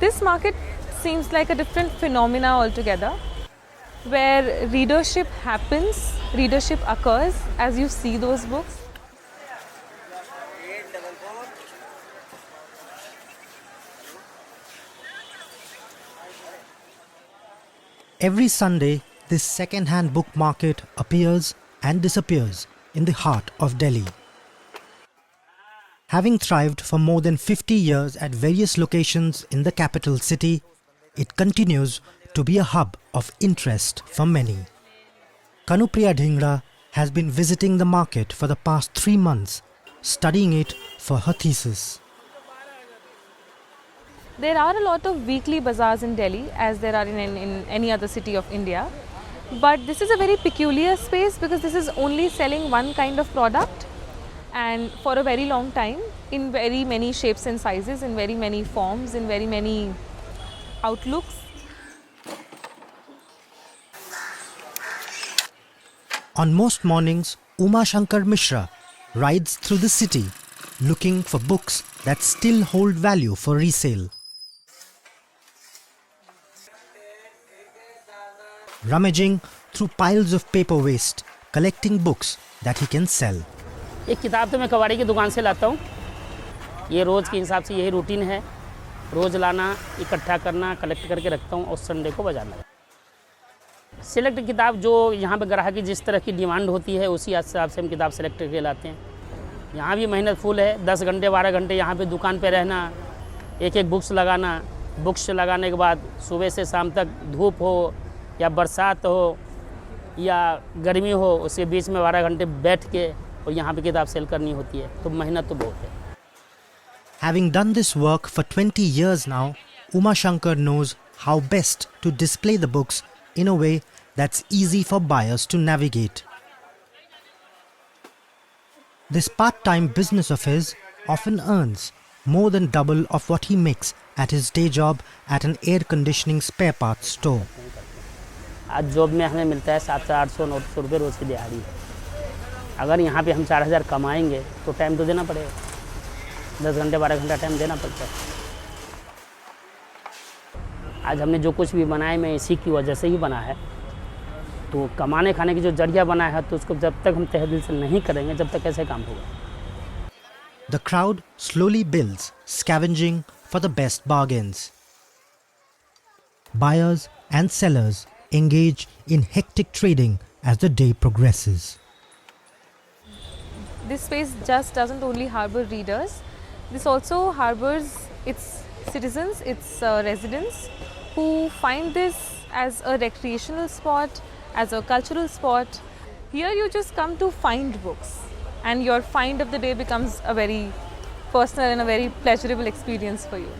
This market seems like a different phenomena altogether, where readership happens, readership occurs as you see those books. Every Sunday, this second-hand book market appears and disappears in the heart of Delhi. Having thrived for more than 50 years at various locations in the capital city, it continues to be a hub of interest for many. Kanupriya Dhingra has been visiting the market for the past 3 months, studying it for her thesis. There are a lot of weekly bazaars in Delhi, as there are in any other city of India. But this is a very peculiar space because this is only selling one kind of product, and for a very long time, in very many shapes and sizes, in very many forms, in very many outlooks. On most mornings, Uma Shankar Mishra rides through the city looking for books that still hold value for resale. Rummaging through piles of paper waste, collecting books that he can sell. एक किताब तो मैं कबाड़ी की दुकान से लाता हूँ। ये रोज़ के हिसाब से यही रूटीन है, रोज़ लाना, इकट्ठा करना, कलेक्ट करके रखता हूँ और संडे को बाजार लगा। सिलेक्ट किताब जो यहाँ पे ग्राहक की जिस तरह की डिमांड होती है उसी हिसाब से हम किताब सेलेक्ट करके लाते हैं। यहाँ भी मेहनत फुल है, 10 घंटे 12 घंटे यहाँ पे दुकान पे रहना, एक एक बुक्स लगाना, बुक्स लगाने के बाद सुबह से शाम तक धूप हो या बरसात हो या गर्मी हो, उसके बीच में 12 घंटे बैठ के और यहाँ पे किताब सेल करनी होती है, तो मेहनत तो बहुत है। Having done this work for 20 years now, Uma Shankar knows how best to display the books in a way that's easy for buyers to navigate. This part-time business of his often earns more than double of what he makes at his day job at an air conditioning spare parts store. आज job में हमें मिलता है 700-800-900 रुपये रोज़ की दिहाड़ी। अगर यहाँ पे हम 4000 कमाएंगे तो टाइम तो देना पड़ेगा, 10 घंटे 12 घंटा टाइम देना पड़ता है। आज हमने जो कुछ भी बनाया मैं इसी की वजह से ही बना है, तो कमाने खाने की जो जरिया बना है तो उसको जब तक हम तहे दिल से नहीं करेंगे जब तक कैसे काम होगा। The crowd slowly builds, scavenging for the best bargains. Buyers and sellers engage in hectic trading as the day progresses. This space just doesn't only harbor readers, this also harbors its citizens, its residents, who find this as a recreational spot, as a cultural spot. Here you just come to find books, and your find of the day becomes a very personal and a very pleasurable experience for you.